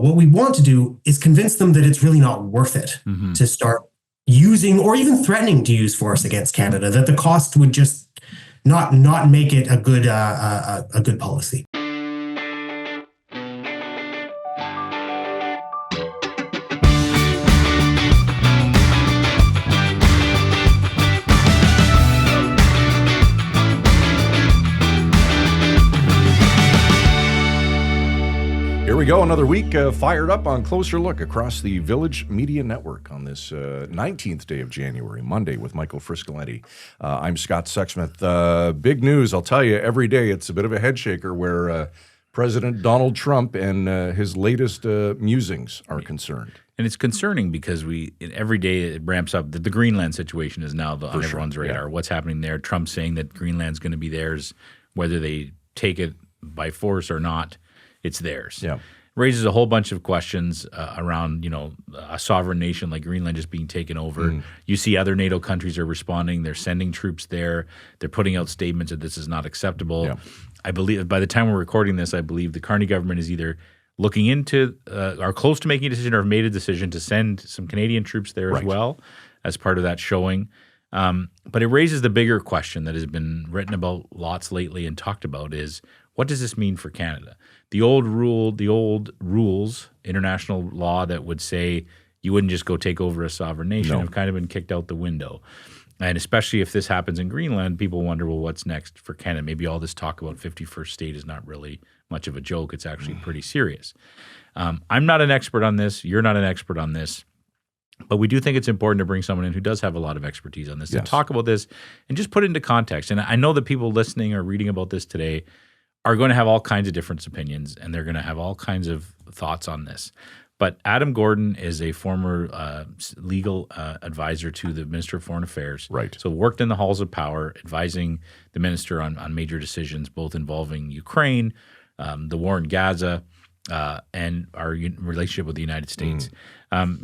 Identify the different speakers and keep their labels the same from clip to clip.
Speaker 1: What we want to do is convince them that it's really not worth it to start using or even threatening to use force against Canada, that the cost would just not make it a good policy.
Speaker 2: Here we go, another week fired up on Closer Look across the Village Media Network on this 19th day of January, Monday, with Michael Friscolanti. I'm Scott Sexsmith. Big news, I'll tell you, every day it's a bit of a head shaker where President Donald Trump and his latest musings are concerned. And
Speaker 3: it's concerning because every day it ramps up. The Greenland situation is now on everyone's radar. Yeah. What's happening there? Trump saying that Greenland's going to be theirs, whether they take it by force or not. It's theirs. Yeah. Raises a whole bunch of questions around, a sovereign nation like Greenland just being taken over. You see other NATO countries are responding. They're sending troops there. They're putting out statements that this is not acceptable. Yeah. I believe by the time we're recording this, I believe the Carney government is either looking into are close to making a decision or have made a decision to send some Canadian troops there as well as part of that showing. But it raises the bigger question that has been written about lots lately and talked about is, what does this mean for Canada? The old rules, international law that would say you wouldn't just go take over a sovereign nation have kind of been kicked out the window. And especially if this happens in Greenland, people wonder, well, what's next for Canada? Maybe all this talk about 51st state is not really much of a joke. It's actually pretty serious. I'm not an expert on this. You're not an expert on this. But we do think it's important to bring someone in who does have a lot of expertise on this to talk about this and just put it into context. And I know that people listening or reading about this today are going to have all kinds of different opinions, and they're going to have all kinds of thoughts on this. But Adam Gordon is a former legal advisor to the Minister of Foreign Affairs. Right. So worked in the halls of power, advising the minister on major decisions, both involving Ukraine, the war in Gaza, and our relationship with the United States.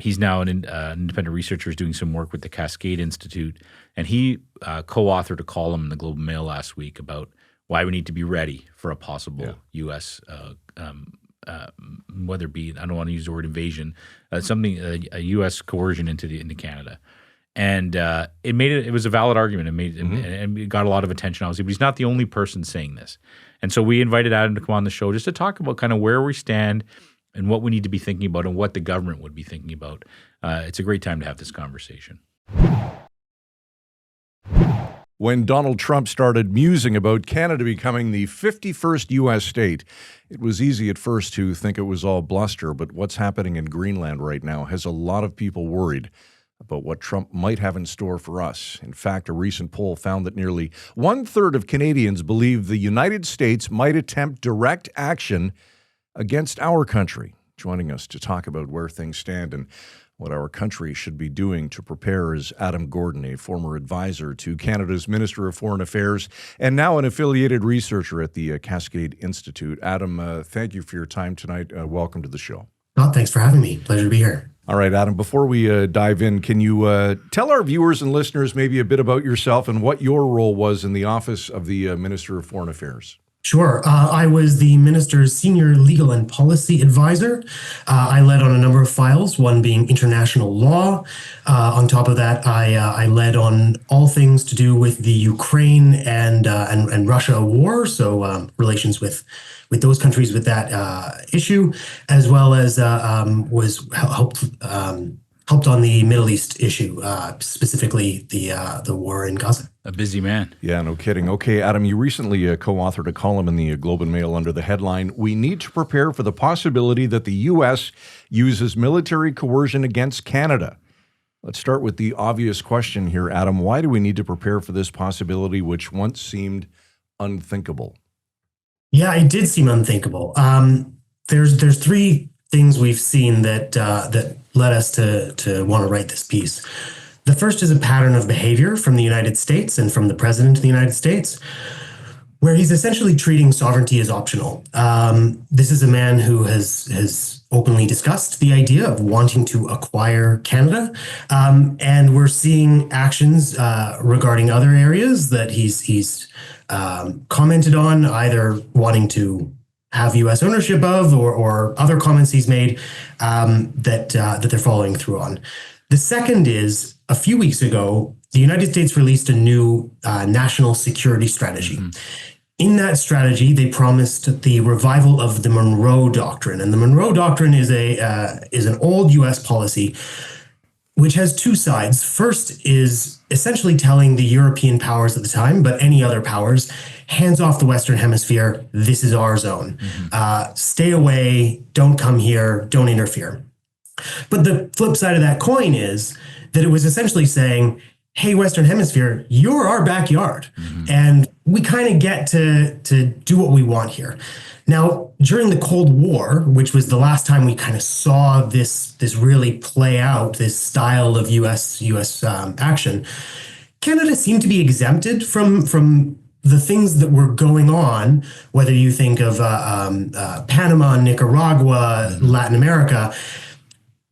Speaker 3: He's now an independent researcher who's doing some work with the Cascade Institute, and he co-authored a column in the Globe and Mail last week about why we need to be ready for a possible U.S. Whether it be, I don't want to use the word invasion, a U.S. coercion into Canada. And it was a valid argument. And it got a lot of attention, obviously, but he's not the only person saying this. And so we invited Adam to come on the show just to talk about kind of where we stand and what we need to be thinking about and what the government would be thinking about. It's a great time to have this conversation.
Speaker 2: When Donald Trump started musing about Canada becoming the 51st U.S. state, it was easy at first to think it was all bluster, but what's happening in Greenland right now has a lot of people worried about what Trump might have in store for us. In fact, a recent poll found that nearly 1/3 of Canadians believe the United States might attempt direct action against our country. Joining us to talk about where things stand and what our country should be doing to prepare is Adam Gordon, a former advisor to Canada's Minister of Foreign Affairs and now an affiliated researcher at the Cascade Institute. Adam, thank you for your time tonight. Welcome to the show.
Speaker 1: Oh, thanks for having me. Pleasure to be here.
Speaker 2: All right, Adam, before we dive in, can you tell our viewers and listeners maybe a bit about yourself and what your role was in the office of the Minister of Foreign Affairs?
Speaker 1: Sure. I was the minister's senior legal and policy advisor. I led on a number of files, one being international law. On top of that, I led on all things to do with the Ukraine and Russia war, so relations with those countries with that issue, as well as was helped on the Middle East issue, specifically the war in Gaza.
Speaker 3: A busy man.
Speaker 2: Yeah, no kidding. Okay, Adam, you recently co-authored a column in the Globe and Mail under the headline, "We need to prepare for the possibility that the U.S. uses military coercion against Canada." Let's start with the obvious question here, Adam. Why do we need to prepare for this possibility, which once seemed unthinkable?
Speaker 1: Yeah, it did seem unthinkable. There's three things we've seen that led us to want to write this piece. The first is a pattern of behavior from the United States and from the President of the United States, where he's essentially treating sovereignty as optional. This is a man who has openly discussed the idea of wanting to acquire Canada, and we're seeing actions regarding other areas that he's commented on, either wanting to have U.S. ownership of, or other comments he's made that they're following through on. The second is, a few weeks ago, the United States released a new national security strategy. In that strategy, they promised the revival of the Monroe Doctrine. And the Monroe Doctrine is an old U.S. policy which has two sides. First is essentially telling the European powers at the time, but any other powers, hands off the Western Hemisphere, this is our zone. Stay away, don't come here, don't interfere. But the flip side of that coin is that it was essentially saying, hey, Western Hemisphere, you're our backyard. And we kind of get to do what we want here. Now, during the Cold War, which was the last time we kind of saw this really play out, this style of U.S. action, Canada seemed to be exempted from the things that were going on, whether you think of Panama, Nicaragua, Latin America.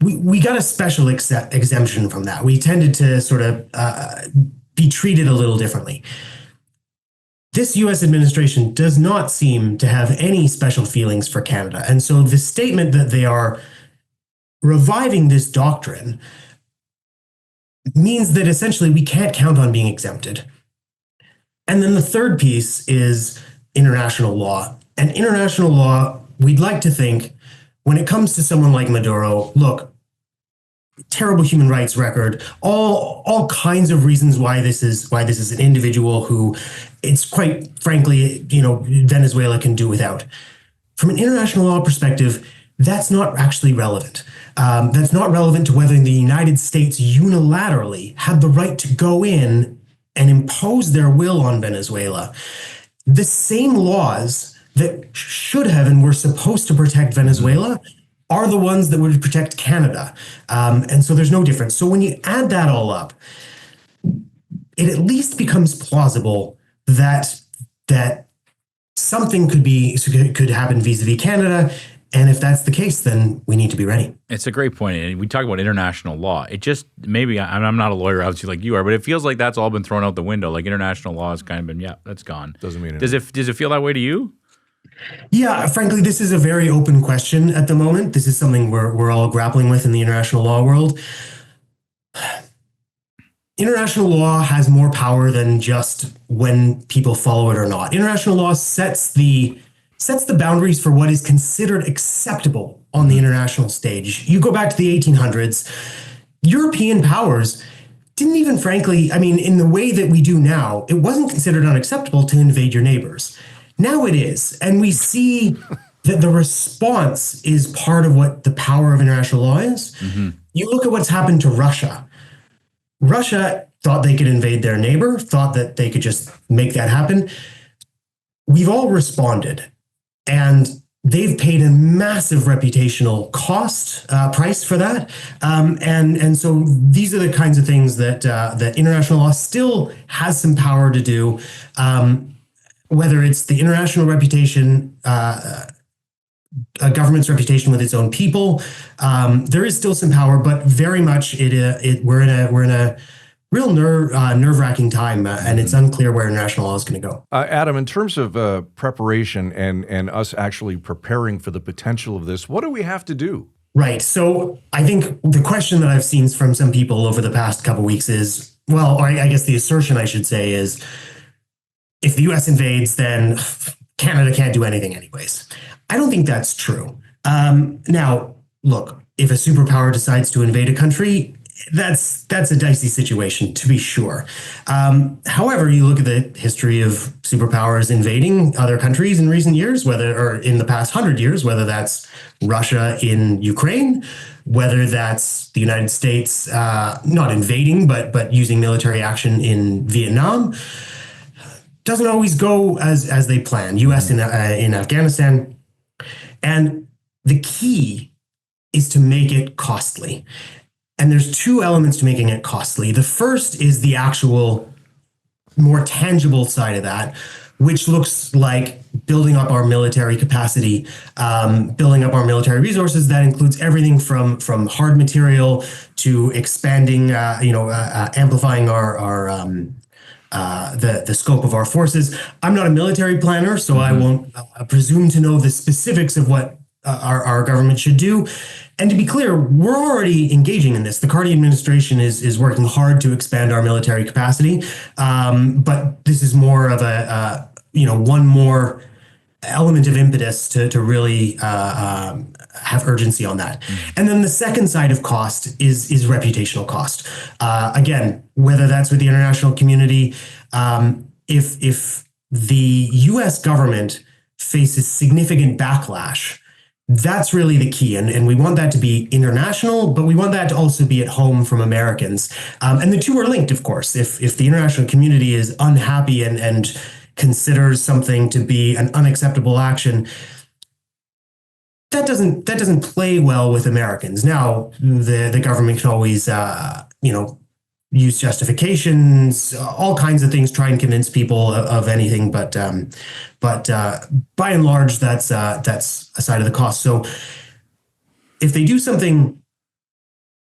Speaker 1: We got a special exemption from that. We tended to sort of be treated a little differently. This U.S. administration does not seem to have any special feelings for Canada. And so the statement that they are reviving this doctrine means that essentially we can't count on being exempted. And then the third piece is international law. And international law, we'd like to think, when it comes to someone like Maduro, look, terrible human rights record, all kinds of reasons why this is an individual who, it's quite frankly, Venezuela can do without. From an international law perspective, that's not actually relevant. That's not relevant to whether the United States unilaterally had the right to go in and impose their will on Venezuela. The same laws that should have and were supposed to protect Venezuela are the ones that would protect Canada. And so there's no difference. So when you add that all up, it at least becomes plausible that something could happen vis-a-vis Canada. And if that's the case, then we need to be ready.
Speaker 3: It's a great point. And we talk about international law. It just, maybe, I'm not a lawyer, obviously, like you are, but it feels like that's all been thrown out the window. Like international law has kind of been, yeah, that's gone.
Speaker 2: Doesn't mean
Speaker 3: Does it feel that way to you?
Speaker 1: Yeah, frankly, this is a very open question at the moment. This is something we're all grappling with in the international law world. International law has more power than just when people follow it or not. International law sets the boundaries for what is considered acceptable on the international stage. You go back to the 1800s, European powers didn't even, frankly, in the way that we do now, it wasn't considered unacceptable to invade your neighbors. Now it is. And we see that the response is part of what the power of international law is. You look at what's happened to Russia. Russia thought they could invade their neighbor, thought that they could just make that happen. We've all responded, and they've paid a massive reputational price for that. And so these are the kinds of things that international law still has some power to do. Whether it's the international reputation, a government's reputation with its own people, there is still some power, but very much we're in a real nerve-wracking time, and it's unclear where international law is going to go.
Speaker 2: Adam, in terms of preparation and us actually preparing for the potential of this, what do we have to do?
Speaker 1: Right. So I think the question that I've seen from some people over the past couple of weeks is, well, or I guess the assertion I should say is, if the U.S. invades, then Canada can't do anything anyways. I don't think that's true. Now, look, if a superpower decides to invade a country, that's a dicey situation, to be sure. However, you look at the history of superpowers invading other countries in recent years, or in the past 100 years, whether that's Russia in Ukraine, whether that's the United States not invading, but using military action in Vietnam. Doesn't always go as they plan. U.S. in Afghanistan. And the key is to make it costly. And there's two elements to making it costly. The first is the actual more tangible side of that, which looks like building up our military capacity, building up our military resources. That includes everything from hard material to expanding, amplifying our the scope of our forces. I'm not a military planner, so I won't presume to know the specifics of what our government should do. And to be clear, we're already engaging in this. The Carney administration is working hard to expand our military capacity, but this is more of a one more element of impetus to really have urgency on that. And then the second side of cost is reputational cost. Again, whether that's with the international community, if the U.S. government faces significant backlash, that's really the key. And we want that to be international, but we want that to also be at home from Americans. And the two are linked, of course. If the international community is unhappy and considers something to be an unacceptable action, that doesn't play well with Americans. Now, the government can always use justifications, all kinds of things, try and convince people of anything, but by and large, that's a side of the cost. So if they do something,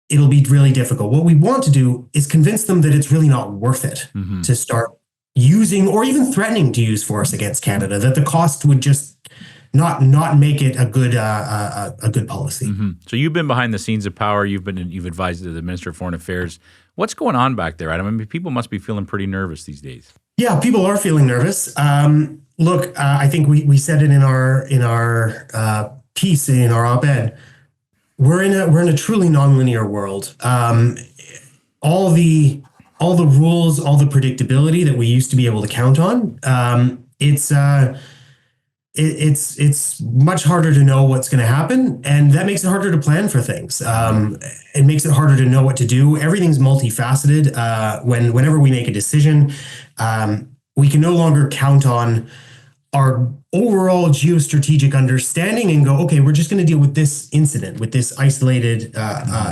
Speaker 1: it'll be really difficult. What we want to do is convince them that it's really not worth it to start using or even threatening to use force against Canada, that the cost would just not make it a good policy.
Speaker 3: So you've been behind the scenes of power. You've advised the Minister of Foreign Affairs. What's going on back there, Adam? I mean, people must be feeling pretty nervous these days.
Speaker 1: Yeah, people are feeling nervous. Look, I think we said it in our piece, in our op-ed. We're in a truly nonlinear world. All the rules, all the predictability that we used to be able to count on, it's much harder to know what's going to happen, and that makes it harder to plan for things. It makes it harder to know what to do. Everything's multifaceted. Whenever we make a decision, we can no longer count on our overall geostrategic understanding and go, okay, we're just going to deal with this incident, with this isolated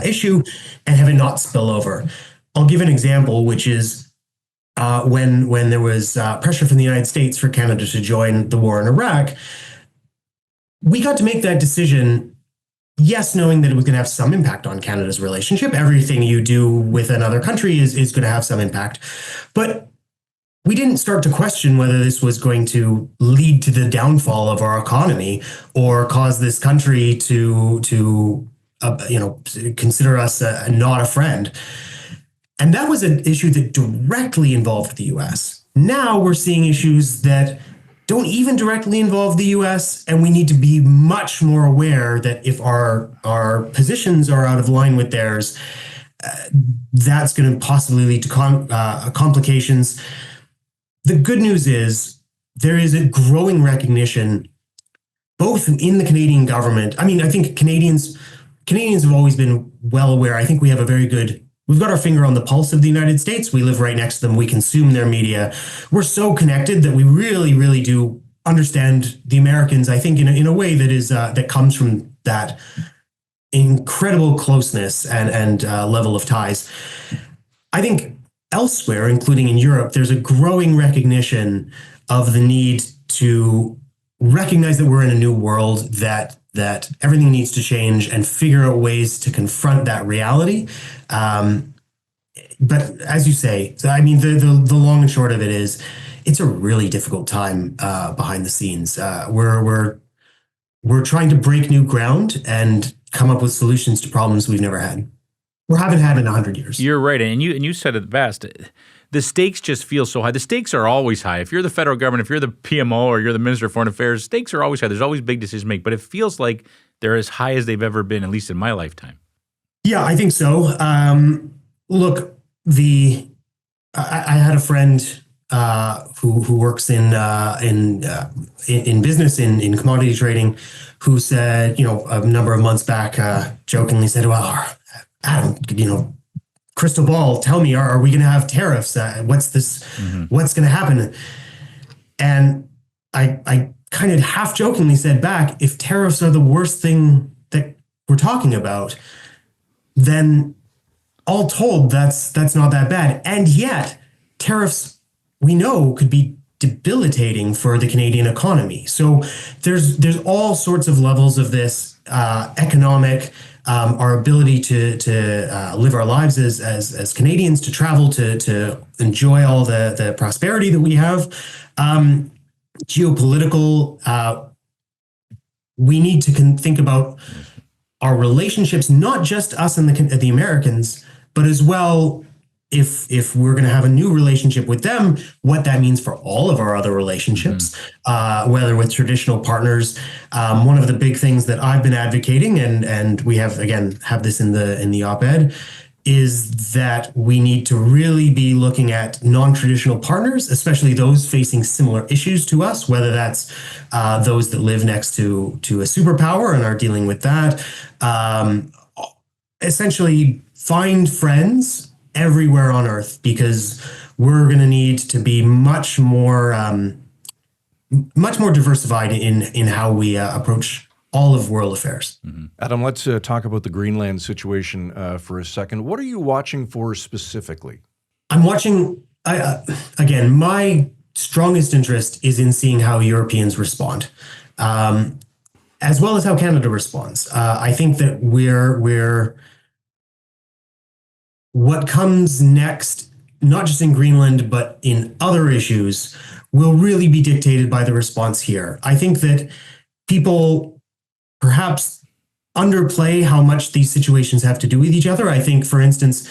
Speaker 1: issue, and have it not spill over. I'll give an example, which is when there was pressure from the United States for Canada to join the war in Iraq, we got to make that decision, yes, knowing that it was going to have some impact on Canada's relationship. Everything you do with another country is going to have some impact. But we didn't start to question whether this was going to lead to the downfall of our economy or cause this country to consider us not a friend. And that was an issue that directly involved the U.S. Now we're seeing issues that don't even directly involve the U.S., and we need to be much more aware that if our positions are out of line with theirs, that's going to possibly lead to complications. The good news is there is a growing recognition, both in the Canadian government. I mean, I think Canadians have always been well aware. I think we've got our finger on the pulse of the United States. We live right next to them. We consume their media. We're so connected that we really, really do understand the Americans, I think, in a way that is that comes from that incredible closeness and level of ties. I think elsewhere, including in Europe, there's a growing recognition of the need to recognize that we're in a new world, that everything needs to change, and figure out ways to confront that reality. But as you say, I mean, the long and short of it is, it's a really difficult time behind the scenes. We're trying to break new ground and come up with solutions to problems we've never had. We haven't had in 100 years.
Speaker 3: You're right, and you said it best. The stakes just feel so high. The stakes are always high. If you're the federal government, if you're the PMO or you're the Minister of Foreign Affairs, stakes are always high. There's always big decisions to make, but it feels like they're as high as they've ever been, at least in my lifetime. Yeah,
Speaker 1: I think so. Look, I had a friend who works in business, in commodity trading, who said, a number of months back, jokingly said, "Well, Adam, crystal ball, tell me, are we going to have tariffs? What's this? What's going to happen?" And I kind of half jokingly said back, if tariffs are the worst thing that we're talking about, then all told, that's not that bad. And yet, tariffs, we know, could be debilitating for the Canadian economy. So there's all sorts of levels of this, economic, our ability to live our lives as Canadians, to travel, to enjoy all the prosperity that we have. Geopolitical, we need to think about our relationships, not just us and the Americans, but as well, if we're going to have a new relationship with them, what that means for all of our other relationships, whether with traditional partners. One of the big things that I've been advocating, and we have this in the op-ed, is that we need to really be looking at non-traditional partners, especially those facing similar issues to us, whether that's those that live next to a superpower and are dealing with that. Essentially, find friends everywhere on Earth, because we're going to need to be much more diversified in how we approach all of world affairs.
Speaker 2: Adam, let's talk about the Greenland situation for a second. What are you watching for specifically?
Speaker 1: I'm watching, again, my strongest interest is in seeing how Europeans respond, as well as how Canada responds. I think that what comes next, not just in Greenland, but in other issues, will really be dictated by the response here. I think that people perhaps underplay how much these situations have to do with each other. I think, for instance,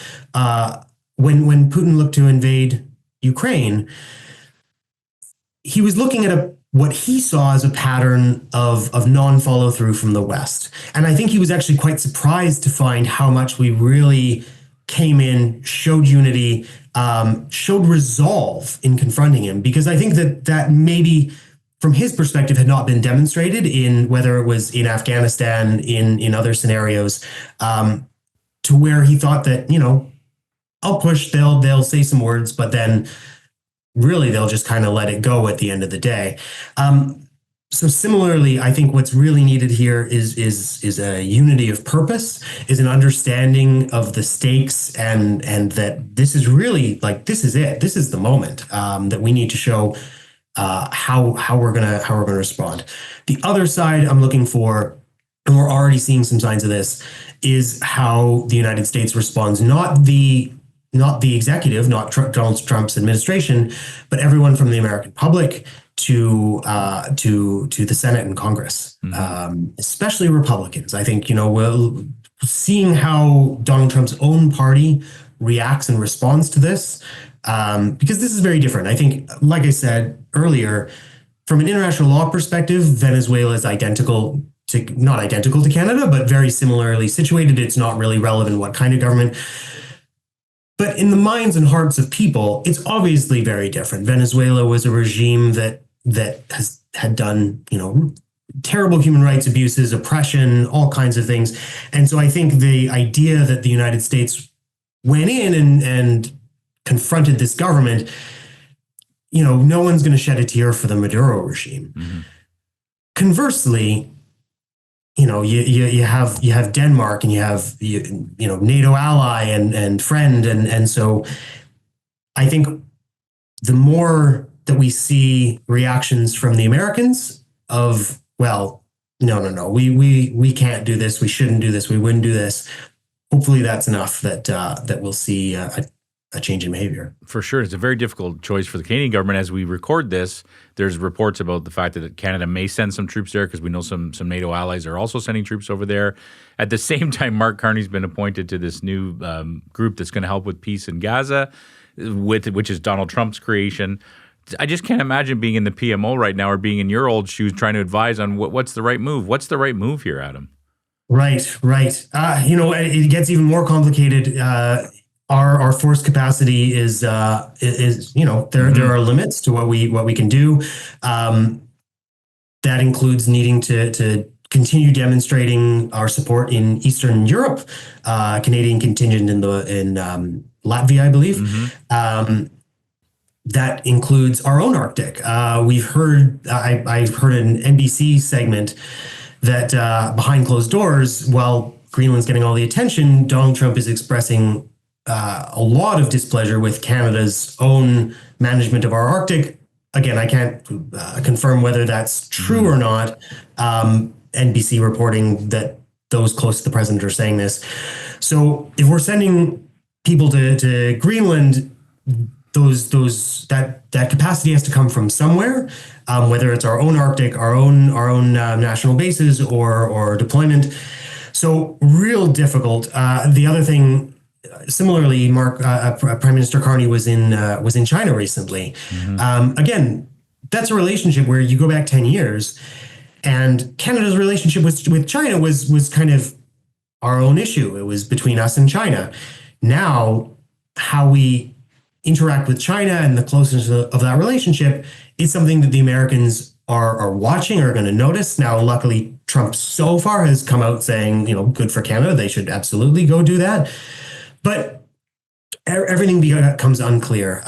Speaker 1: when Putin looked to invade Ukraine, he was looking at what he saw as a pattern of non-follow through from the West. And I think he was actually quite surprised to find how much we really came in, showed unity, showed resolve in confronting him, because I think that maybe from his perspective had not been demonstrated in, whether it was in Afghanistan, in other scenarios, to where he thought that, I'll push, they'll say some words, but then really they'll just kind of let it go at the end of the day. So similarly, I think what's really needed here is a unity of purpose, is an understanding of the stakes, and that this is really, like, this is it. This is the moment that we need to show how we're gonna respond. The other side I'm looking for, and we're already seeing some signs of this, is how the United States responds. Not the executive, not Donald Trump's administration, but everyone from the American public to the Senate and Congress, especially Republicans. I think, seeing how Donald Trump's own party reacts and responds to this, because this is very different. I think, like I said earlier, from an international law perspective, Venezuela is not identical to Canada, but very similarly situated. It's not really relevant what kind of government. But in the minds and hearts of people, it's obviously very different. Venezuela was a regime that had done, terrible human rights abuses, oppression, all kinds of things. And so I think the idea that the United States went in and confronted this government, no one's going to shed a tear for the Maduro regime. Conversely, you have Denmark, and you have NATO ally and friend, and so I think the more that we see reactions from the Americans of, well, no, we can't do this, we shouldn't do this, we wouldn't do this. Hopefully, that's enough that we'll see a change in behavior.
Speaker 3: For sure. It's a very difficult choice for the Canadian government. As we record this, there's reports about the fact that Canada may send some troops there, because we know some NATO allies are also sending troops over there. At the same time, Mark Carney's been appointed to this new group that's going to help with peace in Gaza, which is Donald Trump's creation. I just can't imagine being in the PMO right now, or being in your old shoes trying to advise on what's the right move. What's the right move here, Adam?
Speaker 1: Right. It gets even more complicated. Our force capacity is there are limits to what we can do. That includes needing to continue demonstrating our support in Eastern Europe, Canadian contingent in Latvia, I believe. That includes our own Arctic. I've heard an NBC segment that behind closed doors, while Greenland's getting all the attention, Donald Trump is expressing a lot of displeasure with Canada's own management of our Arctic. Again, I can't confirm whether that's true or not. NBC reporting that those close to the president are saying this. So if we're sending people to Greenland, that capacity has to come from somewhere, whether it's our own Arctic, our own national bases, or deployment. So real difficult. The other thing, similarly, Mark, Prime Minister Carney was in China recently. Again, that's a relationship where you go back 10 years, and Canada's relationship with China was kind of our own issue. It was between us and China. Now, how we interact with China and the closeness of that relationship is something that the Americans are watching, are going to notice. Now, luckily, Trump so far has come out saying, good for Canada. They should absolutely go do that. But everything becomes unclear.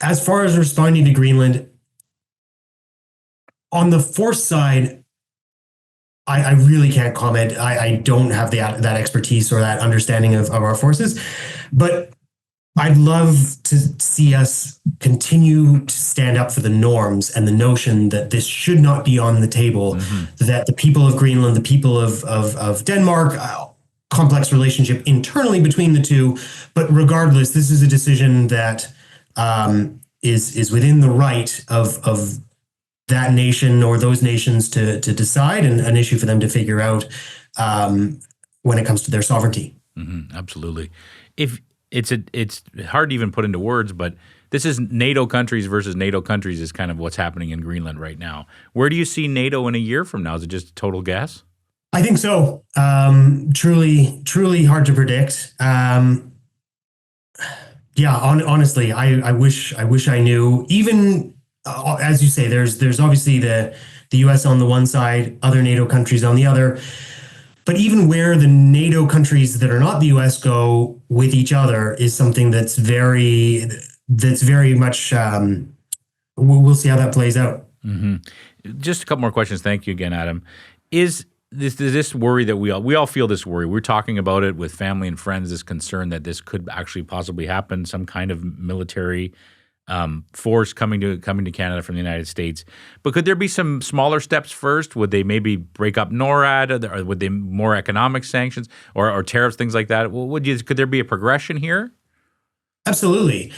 Speaker 1: As far as responding to Greenland, on the force side, I really can't comment. I don't have that expertise or that understanding of our forces, but I'd love to see us continue to stand up for the norms and the notion that this should not be on the table, that the people of Greenland, the people of Denmark, complex relationship internally between the two, but regardless, this is a decision that is within the right of that nation or those nations to decide, and an issue for them to figure out when it comes to their sovereignty.
Speaker 3: Absolutely. If it's hard to even put into words, but this is NATO countries versus NATO countries is kind of what's happening in Greenland right now. Where do you see NATO in a year from now? Is it just a total guess?
Speaker 1: I think so. Truly hard to predict. Honestly, I wish I knew. Even as you say, there's obviously the U.S. on the one side, other NATO countries on the other. But even where the NATO countries that are not the U.S. go with each other is something that's very much. We'll see how that plays out.
Speaker 3: Just a couple more questions. Thank you again, Adam. Is this worry that we all feel this worry? We're talking about it with family and friends. This concern that this could actually possibly happen, some kind of military force coming to Canada from the United States. But could there be some smaller steps first? Would they maybe break up NORAD, or would they more economic sanctions or tariffs, things like that? Could there be a progression here?
Speaker 1: Absolutely.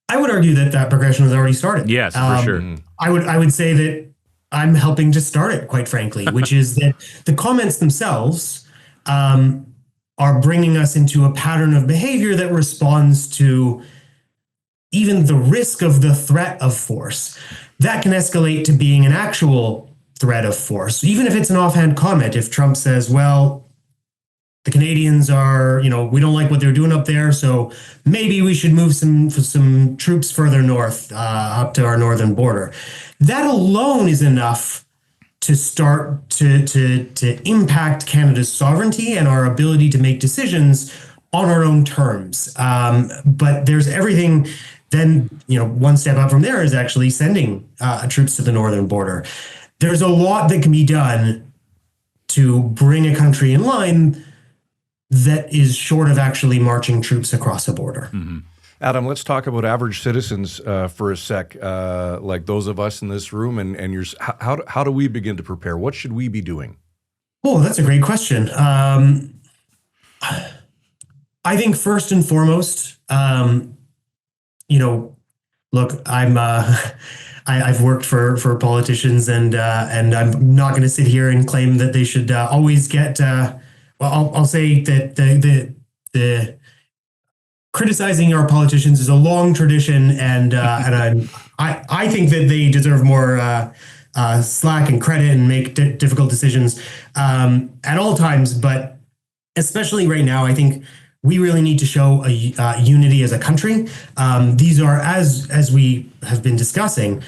Speaker 1: I would argue that progression has already started.
Speaker 3: Yes, for sure.
Speaker 1: I would say that I'm helping to start it, quite frankly, which is that the comments themselves are bringing us into a pattern of behavior that responds to even the risk of the threat of force. That can escalate to being an actual threat of force. Even if it's an offhand comment, if Trump says, well, the Canadians are, we don't like what they're doing up there, so maybe we should move some troops further north, up to our northern border. That alone is enough to start to impact Canada's sovereignty and our ability to make decisions on our own terms. But there's everything. Then, one step up from there is actually sending troops to the northern border. There's a lot that can be done to bring a country in line that is short of actually marching troops across a border.
Speaker 2: Adam, let's talk about average citizens for a sec, like those of us in this room. And how do we begin to prepare? What should we be doing?
Speaker 1: Oh, that's a great question. I think first and foremost, look, I've worked for politicians, and I'm not going to sit here and claim that they should always get. I'll say that the criticizing our politicians is a long tradition, and I think that they deserve more slack and credit and make difficult decisions at all times, but especially right now, I think we really need to show a unity as a country. These are, as we have been discussing,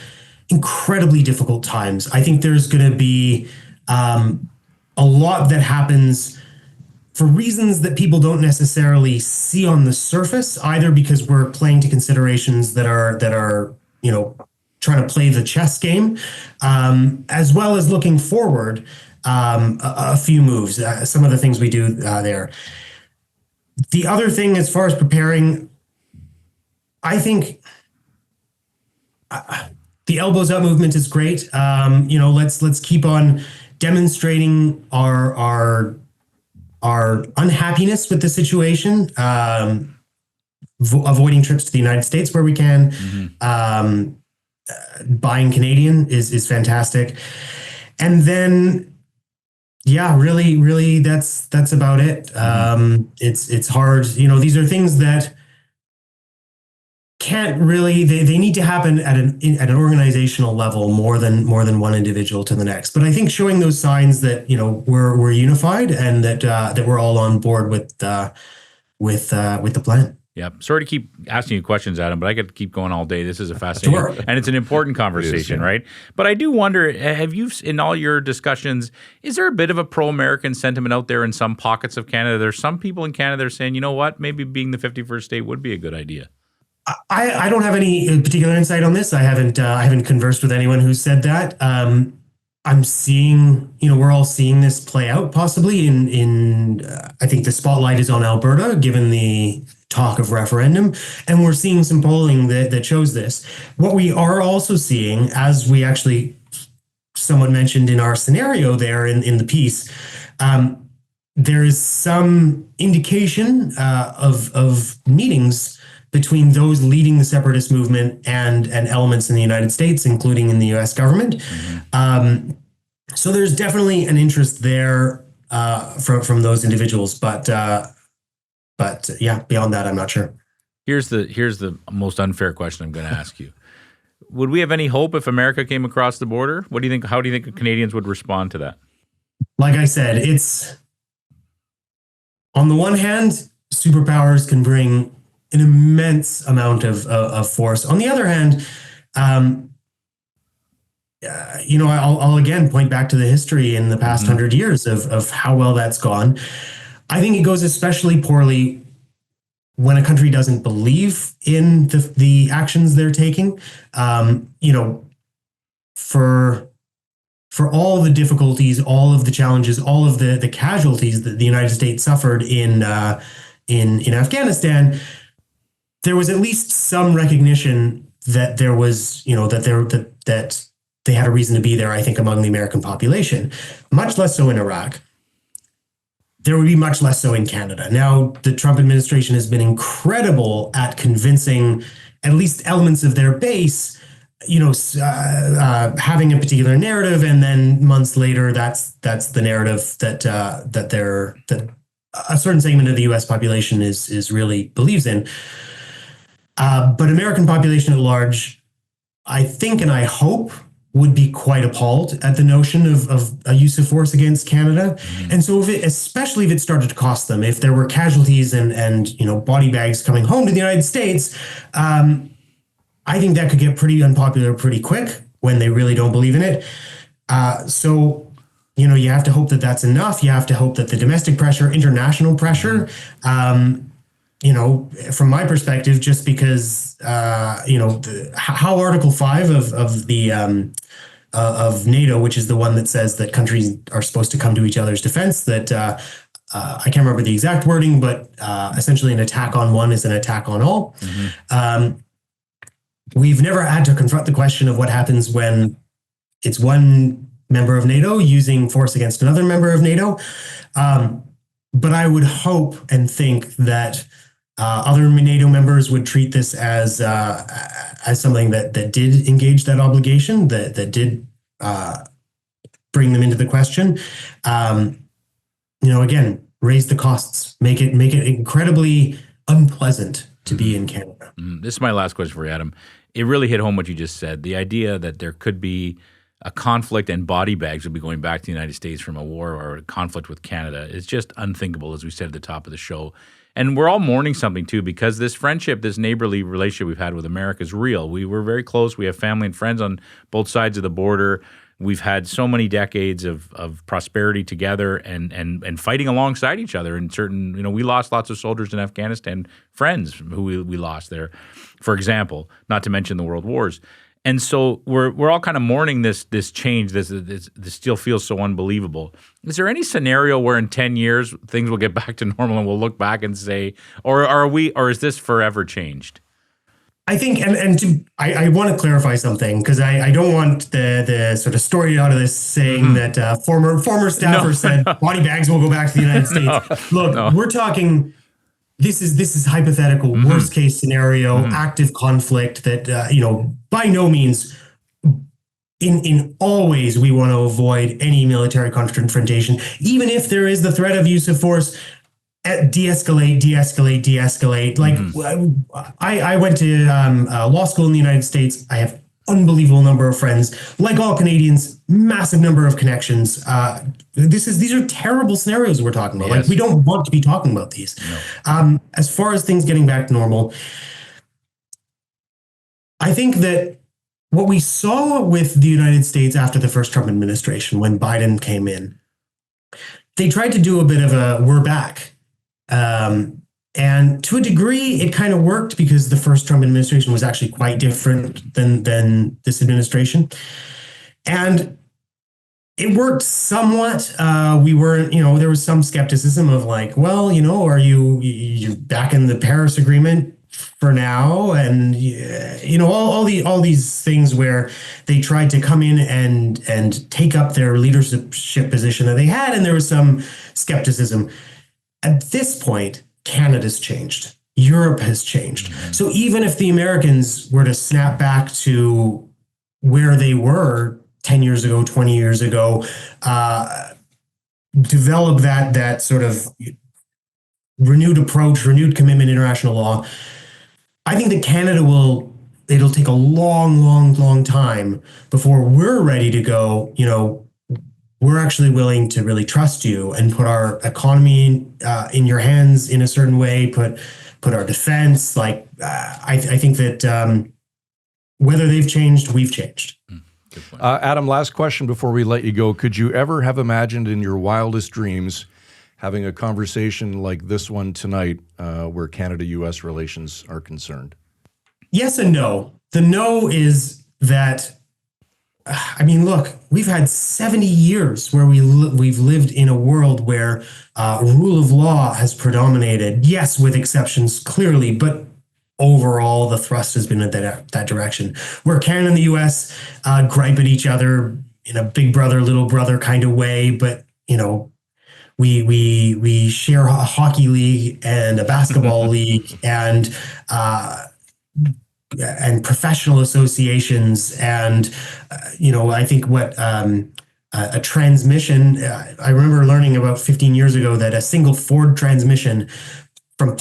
Speaker 1: incredibly difficult times. I think there's going to be a lot that happens for reasons that people don't necessarily see on the surface, either because we're playing to considerations that are trying to play the chess game, as well as looking forward a few moves, some of the things we do there. The other thing, as far as preparing, I think the elbows up movement is great. Let's keep on demonstrating our our unhappiness with the situation, avoiding trips to the United States where we can. Buying Canadian is fantastic. And then, yeah, really, that's about it. It's hard. These are things that can't really. They need to happen at an organizational level more than one individual to the next. But I think showing those signs that we're unified and that we're all on board with the plan.
Speaker 3: Yeah. Sorry to keep asking you questions, Adam, but I could keep going all day. This is a fascinating, and it's an important conversation, right? But I do wonder, have you, in all your discussions, is there a bit of a pro-American sentiment out there in some pockets of Canada? There's some people in Canada that are saying, you know what, maybe being the 51st state would be a good idea.
Speaker 1: I don't have any particular insight on this. I haven't conversed with anyone who said that. I'm seeing, we're all seeing this play out possibly in I think the spotlight is on Alberta, given the talk of referendum, and we're seeing some polling that shows this. What we are also seeing, as we actually someone mentioned in our scenario there in the piece, there is some indication of meetings between those leading the separatist movement and elements in the United States, including in the U.S. government. So there's definitely an interest there from those individuals, but yeah, beyond that, I'm not sure.
Speaker 3: Here's the most unfair question I'm going to ask you. Would we have any hope if America came across the border? What do you think? How do you think Canadians would respond to that?
Speaker 1: Like I said, it's on the one hand, superpowers can bring an immense amount of force. On the other hand, I'll again point back to the history in the past 100 years of how well that's gone. I think it goes especially poorly when a country doesn't believe in the actions they're taking. For all the difficulties, all of the challenges, all of the casualties that the United States suffered in Afghanistan, there was at least some recognition that there was, that they had a reason to be there, I think, among the American population. Much less so in Iraq. There would be much less so in Canada. Now, the Trump administration has been incredible at convincing at least elements of their base, having a particular narrative, and then months later, that's the narrative that a certain segment of the U.S. population is really believes in. But American population at large, I think and I hope, would be quite appalled at the notion of a use of force against Canada. And so especially if it started to cost them, if there were casualties and body bags coming home to the United States, I think that could get pretty unpopular pretty quick when they really don't believe in it. So you have to hope that that's enough. You have to hope that the domestic pressure, international pressure, from my perspective, just because, how Article 5 of NATO, which is the one that says that countries are supposed to come to each other's defense, that I can't remember the exact wording, but essentially an attack on one is an attack on all. We've never had to confront the question of what happens when it's one member of NATO using force against another member of NATO. But I would hope and think that other NATO members would treat this as something that did engage that obligation, that did bring them into the question. Again, raise the costs, make it incredibly unpleasant to be in Canada.
Speaker 3: This is my last question for you, Adam. It really hit home what you just said. The idea that there could be a conflict and body bags would be going back to the United States from a war or a conflict with Canada is just unthinkable, as we said at the top of the show. And we're all mourning something, too, because this friendship, this neighborly relationship we've had with America is real. We were very close. We have family and friends on both sides of the border. We've had so many decades of prosperity together and fighting alongside each other. And certain, we lost lots of soldiers in Afghanistan, friends who we lost there, for example, not to mention the world wars. And so we're all kind of mourning this change. This still feels so unbelievable. Is there any scenario where in 10 years things will get back to normal and we'll look back and say, or is this forever changed?
Speaker 1: I think, I want to clarify something because I don't want the sort of story out of this saying that former staffers said body bags will go back to the United States. Look, we're talking. This is hypothetical, worst case scenario, active conflict that by no means. In all ways, we want to avoid any military confrontation, even if there is the threat of use of force. De-escalate. Like I went to law school in the United States. I have unbelievable number of friends. Like all Canadians, massive number of connections. These are terrible scenarios we're talking about.
Speaker 3: Yes.
Speaker 1: Like we don't want to be talking about these. No. As far as things getting back to normal, I think that what we saw with the United States after the first Trump administration, when Biden came in, they tried to do a bit of a "we're back." And to a degree, it kind of worked because the first Trump administration was actually quite different than this administration. And it worked somewhat. We weren't, there was some skepticism of like, well, are you're back in the Paris Agreement for now? And, all these things where they tried to come in and take up their leadership position that they had. And there was some skepticism. At this point, Canada's changed. Europe has changed. So even if the Americans were to snap back to where they were 10 years ago, 20 years ago, develop that sort of renewed approach, renewed commitment to international law, I think that Canada it'll take a long, long, long time before we're ready to go, we're actually willing to really trust you and put our economy in your hands in a certain way, put our defense. Like, I think that whether they've changed, we've changed.
Speaker 2: Good point. Adam, last question before we let you go. Could you ever have imagined in your wildest dreams having a conversation like this one tonight where Canada-U.S. relations are concerned?
Speaker 1: Yes and no. The no is that, look, we've had 70 years where we've lived in a world where rule of law has predominated. Yes, with exceptions, clearly, but overall, the thrust has been in that direction. Where Canada and the U.S. Gripe at each other in a big brother, little brother kind of way, but we share a hockey league and a basketball league and professional associations. And, I think what a transmission, I remember learning about 15 years ago that a single Ford transmission from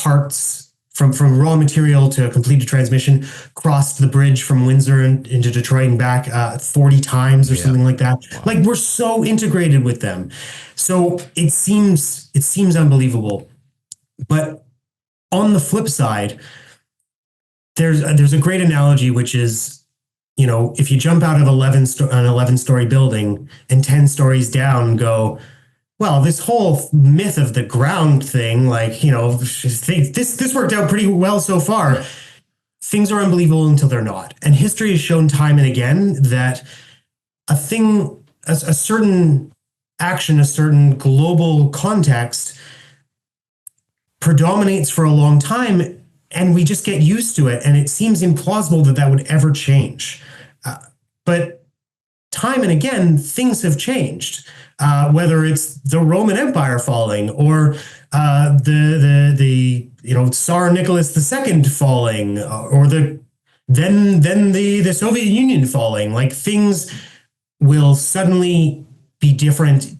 Speaker 1: raw material to a completed transmission crossed the bridge from Windsor into Detroit and back 40 times or something like that. Wow. Like, we're so integrated with them. So it seems unbelievable. But on the flip side, there's a great analogy, which is, if you jump out of an 11-story building and 10 stories down go, well, this whole myth of the ground thing, like, this worked out pretty well so far. Things are unbelievable until they're not. And history has shown time and again that a certain action, a certain global context predominates for a long time, and we just get used to it. And it seems implausible that would ever change. But time and again, things have changed. Whether it's the Roman Empire falling or the Tsar Nicholas II falling, or then the Soviet Union falling, like, things will suddenly be different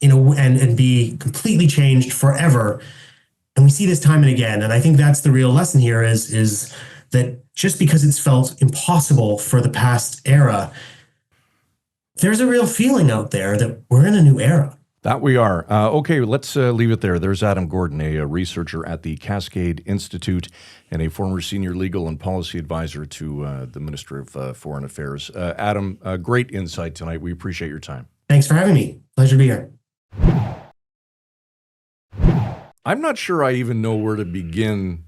Speaker 1: and be completely changed forever. And we see this time and again. And I think that's the real lesson here is that just because it's felt impossible for the past era, there's a real feeling out there that we're in a new era.
Speaker 2: That we are. Okay, let's leave it there. There's Adam Gordon, a researcher at the Cascade Institute and a former senior legal and policy advisor to the Minister of Foreign Affairs. Adam, great insight tonight. We appreciate your time.
Speaker 1: Thanks for having me. Pleasure to be here.
Speaker 2: I'm not sure I even know where to begin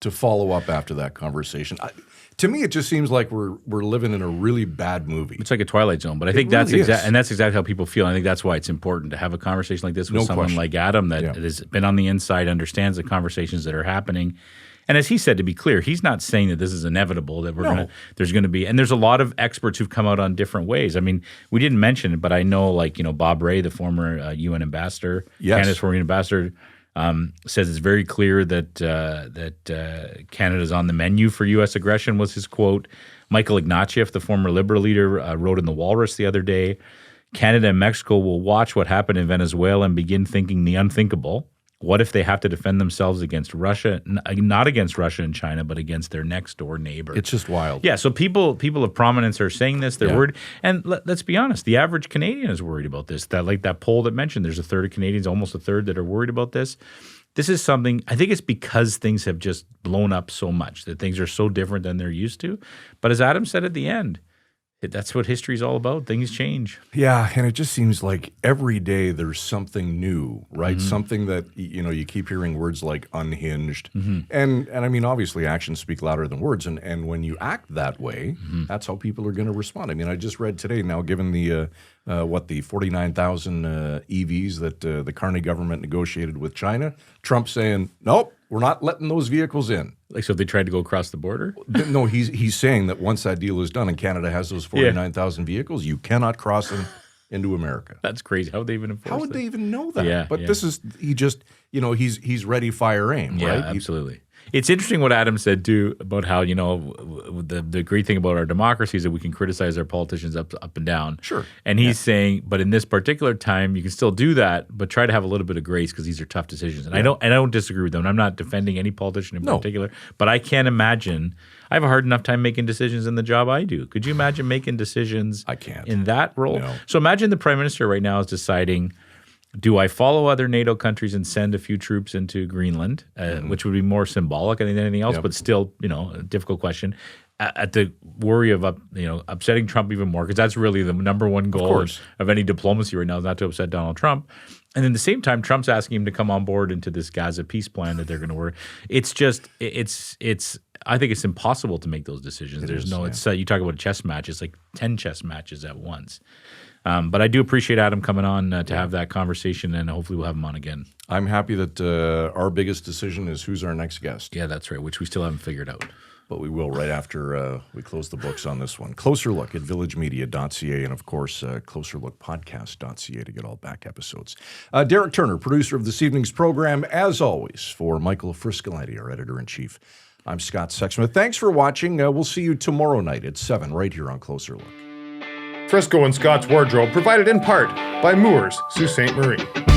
Speaker 2: to follow up after that conversation. To me, it just seems like we're living in a really bad movie.
Speaker 3: It's like a Twilight Zone, but I think that's exactly how people feel. I think that's why it's important to have a conversation like this with someone like Adam that has been on the inside, understands the conversations that are happening, And as he said, to be clear, he's not saying that this is inevitable, that there's going to be, and there's a lot of experts who've come out on different ways. I mean, we didn't mention it, but I know, like, Bob Ray, the former UN ambassador, Canada's former ambassador, says it's very clear that Canada's on the menu for U.S. aggression, was his quote. Michael Ignatieff, the former Liberal leader, wrote in the Walrus the other day, Canada and Mexico will watch what happened in Venezuela and begin thinking the unthinkable. What if they have to defend themselves against Russia, not against Russia and China, but against their next door neighbor?
Speaker 2: It's just wild.
Speaker 3: Yeah, so people of prominence are saying this. They're worried. And let's be honest, the average Canadian is worried about this. That poll that mentioned, there's a third of Canadians, almost a third, that are worried about this. This is something, I think it's because things have just blown up so much, that things are so different than they're used to. But as Adam said at the end, that's what history is all about. Things change.
Speaker 2: Yeah, and it just seems like every day there's something new, right? Something that, you keep hearing words like unhinged. And I mean, obviously actions speak louder than words. And when you act that way, that's how people are going to respond. I mean, I just read today now, given the 49,000 EVs that the Carney government negotiated with China, Trump saying, nope, we're not letting those vehicles in.
Speaker 3: Like, so if they tried to go across the border?
Speaker 2: No, he's saying that once that deal is done and Canada has those 49,000 vehicles, you cannot cross them into America.
Speaker 3: That's crazy. How would they even enforce that?
Speaker 2: How would they even know that?
Speaker 3: Yeah,
Speaker 2: but this is, he's ready, fire, aim, right?
Speaker 3: Yeah, absolutely. It's interesting what Adam said, too, about how, the great thing about our democracy is that we can criticize our politicians up and down.
Speaker 2: Sure.
Speaker 3: And he's saying, but in this particular time, you can still do that, but try to have a little bit of grace because these are tough decisions. And I don't disagree with them. I'm not defending any politician in particular, but I can't imagine. I have a hard enough time making decisions in the job I do. Could you imagine making decisions
Speaker 2: I can't.
Speaker 3: in that role?
Speaker 2: No.
Speaker 3: So imagine the prime minister right now is deciding, do I follow other NATO countries and send a few troops into Greenland, which would be more symbolic, I think, than anything else, but still, a difficult question, at the worry of upsetting Trump even more, because that's really the number one goal of any diplomacy right now, is not to upset Donald Trump. And then at the same time, Trump's asking him to come on board into this Gaza peace plan that they're going to work. It's just, I think it's impossible to make those decisions. You talk about a chess match, it's like 10 chess matches at once. But I do appreciate Adam coming on to have that conversation, and hopefully we'll have him on again.
Speaker 2: I'm happy that our biggest decision is who's our next guest.
Speaker 3: Yeah, that's right, which we still haven't figured out.
Speaker 2: But we will right after we close the books on this one. Closer Look at villagemedia.ca and, of course, closerlookpodcast.ca to get all back episodes. Derek Turner, producer of this evening's program, as always, for Michael Friscolanti, our editor-in-chief. I'm Scott Sexsmith. Thanks for watching. We'll see you tomorrow night at 7 right here on Closer Look.
Speaker 4: Frisco and Scott's Wardrobe provided in part by Moores, Sault Ste. Marie.